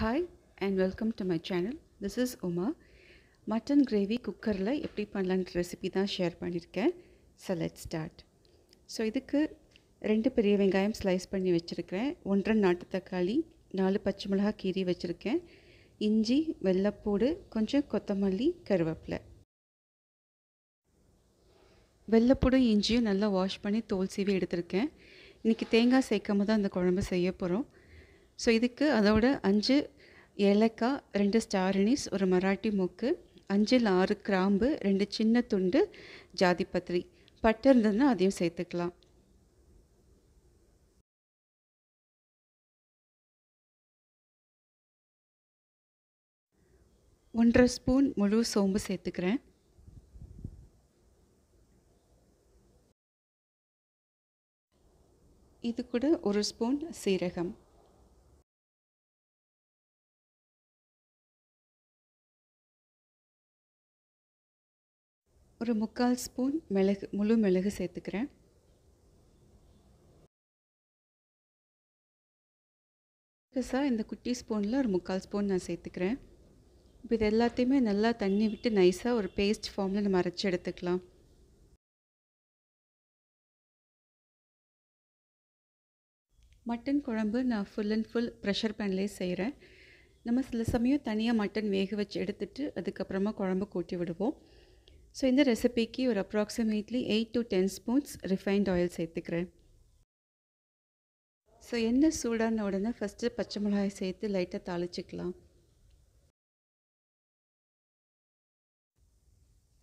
Hi and welcome to my channel. This is Uma. Mutton gravy குக்கரில் எப்படி பண்ணலான்ற recipe தான் share பண்ணியிருக்கேன். So let's start. So இதுக்கு 2 பெரிய வெங்காயம் ஸ்லைஸ் பண்ணி வச்சுருக்கிறேன். 1.5 நாட்டு தக்காளி, 4 பச்சை மிளகாய் கீரி வச்சுருக்கேன். இஞ்சி, வெள்ளைப்பூடு, கொஞ்சம் கொத்தமல்லி, கருவேப்பிலை. வெள்ளைப்பூடும் இஞ்சியும் நல்லா வாஷ் பண்ணி தோல் சீவி எடுத்திருக்கேன். இன்றைக்கி தேங்காய் சேர்க்காம தான் இந்த குழம்பு செய்ய போகிறோம். ஸோ இதுக்கு அதோட 5 ஏலக்காய், 2 ஸ்டார் அனீஸ், ஒரு மராட்டி மொக்கு, 5-6 கிராம்பு, 2 சின்ன துண்டு ஜாதிபத்திரி, பட்டை இருந்ததுன்னா அதையும் சேர்த்துக்கலாம். ஒன்றரை ஸ்பூன் முழு சோம்பு சேர்த்துக்கிறேன். இது கூட 1 ஸ்பூன் சீரகம், ஒரு 3/4 ஸ்பூன் மிளகு, முழு மிளகு சேர்த்துக்கிறேன். இந்த குட்டி ஸ்பூனில் ஒரு 3/4 ஸ்பூன் நான் சேர்த்துக்கிறேன். இப்போ இது எல்லாத்தையுமே நல்லா தண்ணி விட்டு நைஸாக ஒரு பேஸ்ட் ஃபார்மில் நம்ம அரைச்சி எடுத்துக்கலாம். மட்டன் குழம்பு நான் ஃபுல் அண்ட் ஃபுல் ப்ரெஷர் பேன்லேயே செய்கிறேன். நம்ம சில சமயம் தனியாக மட்டன் வேக வச்சு எடுத்துகிட்டு அதுக்கப்புறமா குழம்பு கூட்டி விடுவோம். ஸோ இந்த ரெசிபிக்கு ஒரு approximately 8 to 10 spoons refined oil சேர்த்துக்கிறேன். ஸோ எண்ணெய் சூடான உடனே ஃபஸ்ட்டு பச்சை மிளகாய் சேர்த்து லைட்டாக தாளிச்சிக்கலாம்.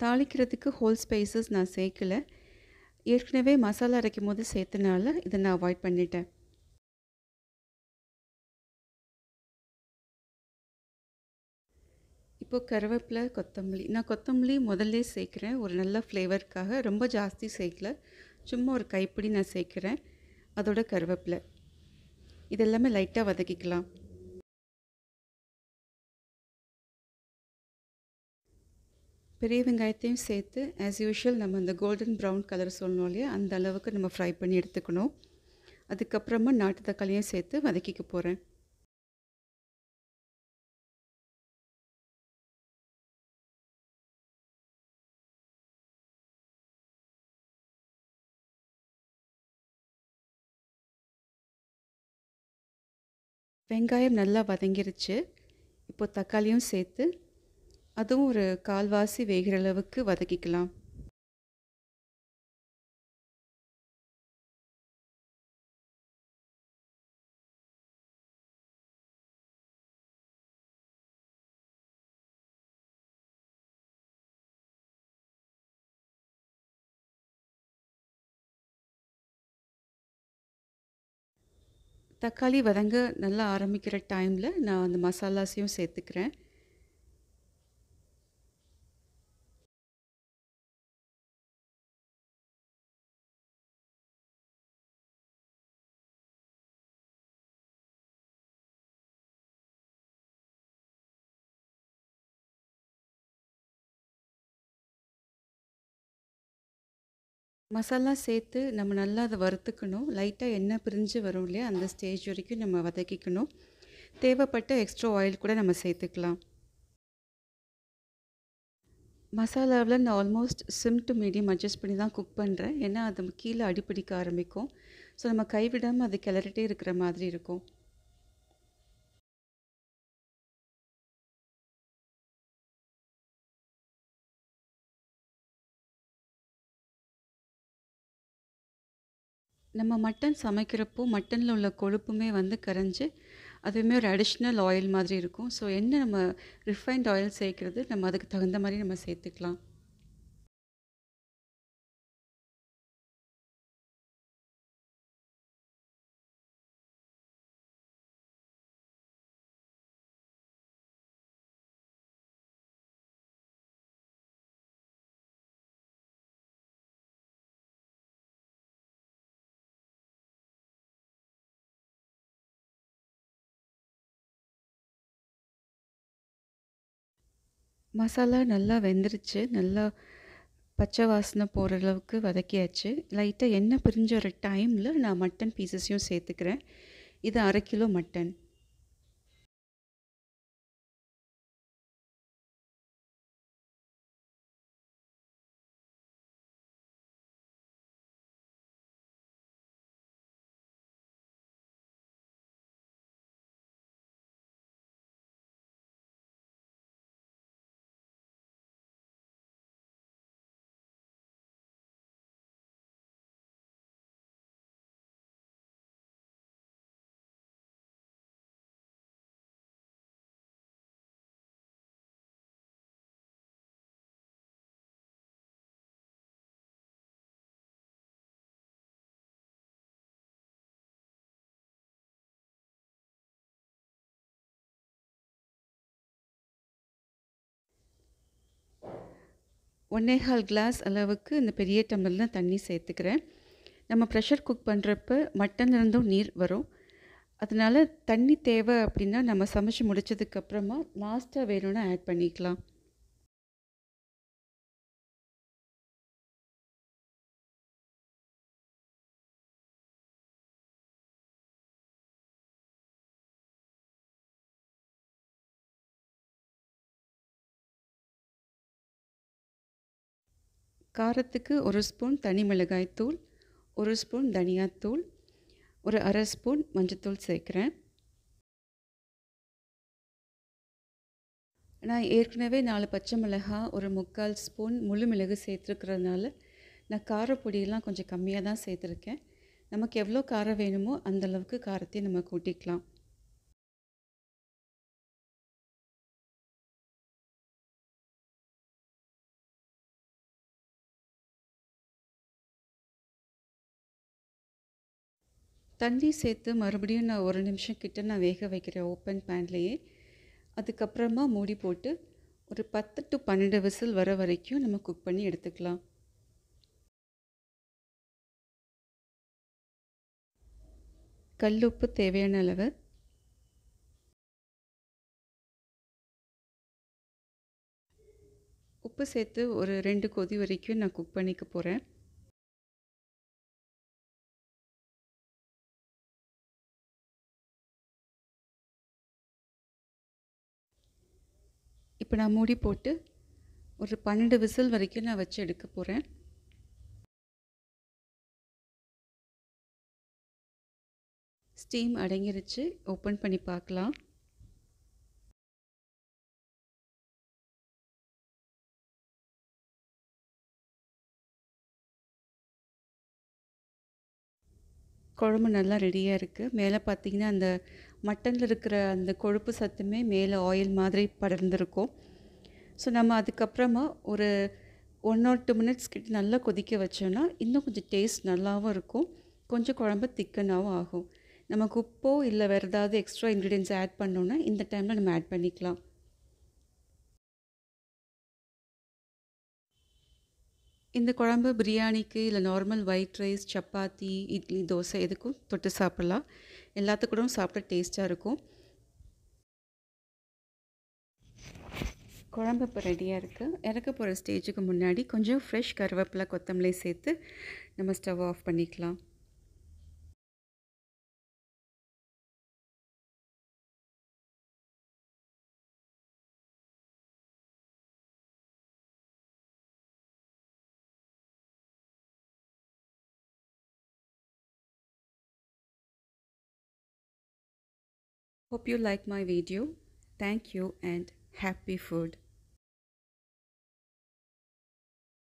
தாளிக்கிறதுக்கு ஹோல் ஸ்பைசஸ் நான் சேர்க்கலை. ஏற்கனவே மசாலா அரைக்கும் போது சேர்த்தனால இதை நான் அவாய்ட் பண்ணிட்டேன். இப்போது கருவேப்பிலை, கொத்தமல்லி, நான் கொத்தமல்லி முதல்ல சேர்க்குறேன் ஒரு நல்ல ஃப்ளேவருக்காக. ரொம்ப ஜாஸ்தி சேர்க்கல, சும்மா ஒரு கைப்பிடி நான் சேர்க்குறேன். அதோட கருவேப்பிலை இதெல்லாமே லைட்டாக வதக்கிக்கலாம். பெரிய வெங்காயத்தையும் சேர்த்து ஆஸ் யூஷுவல் நம்ம அந்த கோல்டன் ப்ரௌன் கலர் சொல்லணும் இல்லையா, அந்த அளவுக்கு நம்ம ஃப்ரை பண்ணி எடுத்துக்கணும். அதுக்கப்புறமா நாட்டு தக்காளியும் சேர்த்து வதக்கிக்க போகிறேன். வெங்காயம் நல்லா வதங்கிருச்சு. இப்போது தக்காளியும் சேர்த்து அதுவும் ஒரு கால்வாசி வேகிற அளவுக்கு வதக்கிக்கலாம். தக்காளி வதங்க நல்லா ஆரம்பிக்கிற டைமில் நான் அந்த மசாலாஸையும் சேர்த்துக்கிறேன். மசாலா சேர்த்து நம்ம நல்லா அதை வறுத்துக்கணும். லைட்டாக எண்ணெய் பிரிஞ்சு வரும் இல்லையா, அந்த ஸ்டேஜ் வரைக்கும் நம்ம வதக்கிக்கணும். தேவைப்பட்ட எக்ஸ்ட்ரா ஆயில் கூட நம்ம சேர்த்துக்கலாம். மசாலாவில் நான் almost sim to medium adjust பண்ணி தான் குக் பண்ணுறேன். ஏன்னா அது கீழே அடிப்பிடிக்க ஆரம்பிக்கும். ஸோ நம்ம கைவிடாமல் அது கிளறிட்டே இருக்கிற மாதிரி இருக்கும். நம்ம மட்டன் சமைக்கிறப்போ மட்டனில் உள்ள கொழுப்புமே வந்து கரைஞ்சி அதுவுமே ஒரு அடிஷ்னல் ஆயில் மாதிரி இருக்கும். ஸோ என்ன நம்ம ரிஃபைன்ட் ஆயில் சேர்க்குறது, நம்ம அதுக்கு தகுந்த மாதிரி நம்ம சேர்த்துக்கலாம். மசாலா நல்லா வெந்துருச்சு. நல்லா பச்சை வாசனை போகிற அளவுக்கு வதக்கியாச்சு. லைட்டாக எண்ணெய் பிரிஞ்ச ஒரு டைமில் நான் மட்டன் பீசஸையும் சேர்த்துக்கிறேன். இது 1/2 கிலோ மட்டன். 1 1/2 கிளாஸ் அளவுக்கு இந்த பெரிய டம்ளரில் தண்ணி சேர்த்துக்கிறேன். நம்ம ப்ரெஷர் குக் பண்ணுறப்ப மட்டன்லேருந்தும் நீர் வரும். அதனால் தண்ணி தேவை அப்படின்னா நம்ம சமைச்சு முடித்ததுக்கப்புறமா லாஸ்ட்டாக வேணும்னா ஆட் பண்ணிக்கலாம். காரத்துக்கு 1 ஸ்பூன் தனி மிளகாய் தூள், 1 ஸ்பூன் தனியாத்தூள், ஒரு 1/2 ஸ்பூன் மஞ்சத்தூள் சேர்க்குறேன். நான் ஏற்கனவே 4 பச்சை மிளகாய், ஒரு 3/4 ஸ்பூன் முழு மிளகு சேர்த்துருக்கிறதுனால நான் காரப்பொடியெல்லாம் கொஞ்சம் கம்மியாக தான் சேர்த்துருக்கேன். நமக்கு எவ்வளோ காரம் வேணுமோ அந்தளவுக்கு காரத்தையும் நம்ம கூட்டிக்கலாம். தண்ணி சேர்த்து மறுபடியும் நான் 1 நிமிஷம் கிட்ட நான் வேக வைக்கிறேன் ஓப்பன் பேன்லேயே. அதுக்கப்புறமா மூடி போட்டு ஒரு 10 to 12 விசில் வர வரைக்கும் நம்ம குக் பண்ணி எடுத்துக்கலாம். கல் உப்பு தேவையான அளவு, உப்பு சேர்த்து ஒரு 2 கொதி வரைக்கும் நான் குக் பண்ணிக்க போகிறேன். இப்போ நான் மூடி போட்டு ஒரு 12 விசில் வரைக்கும் நான் வச்சு எடுக்க போகிறேன். ஸ்டீம் அடங்கிருச்சு. ஓப்பன் பண்ணி பார்க்கலாம். குழம்பு நல்லா ரெடியாக இருக்குது. மேலே பார்த்தீங்கன்னா அந்த மட்டனில் இருக்கிற அந்த கொழுப்பு சத்துமே மேலே ஆயில் மாதிரி படர்ந்துருக்கும். ஸோ நம்ம அதுக்கப்புறமா ஒரு 1 or 2 மினிட்ஸ் கிட்ட நல்லா கொதிக்க வச்சோன்னா இன்னும் கொஞ்சம் டேஸ்ட் நல்லாவும் இருக்கும். கொஞ்சம் குழம்பு திக்கனாகவும் ஆகும். நமக்கு உப்போ இல்லை வேறு ஏதாவது எக்ஸ்ட்ரா இன்க்ரீடியன்ஸ் ஆட் பண்ணோன்னா இந்த டைமில் நம்ம ஆட் பண்ணிக்கலாம். இந்த குழம்பு பிரியாணிக்கு இல்லை normal white rice, chapati, idli, dosa எதுக்கும் தொட்டு சாப்பிட்லாம். எல்லாத்துக்கூடவும் சாப்பிட டேஸ்ட்டாக இருக்கும். குழம்பு இப்போ ரெடியாக இருக்குது. இறக்க போகிற ஸ்டேஜுக்கு முன்னாடி கொஞ்சம் ஃப்ரெஷ் கருவேப்பிலை, கொத்தமல்லி சேர்த்து நம்ம ஸ்டவ் ஆஃப் பண்ணிக்கலாம். Hope you like my video. Thank you and happy food.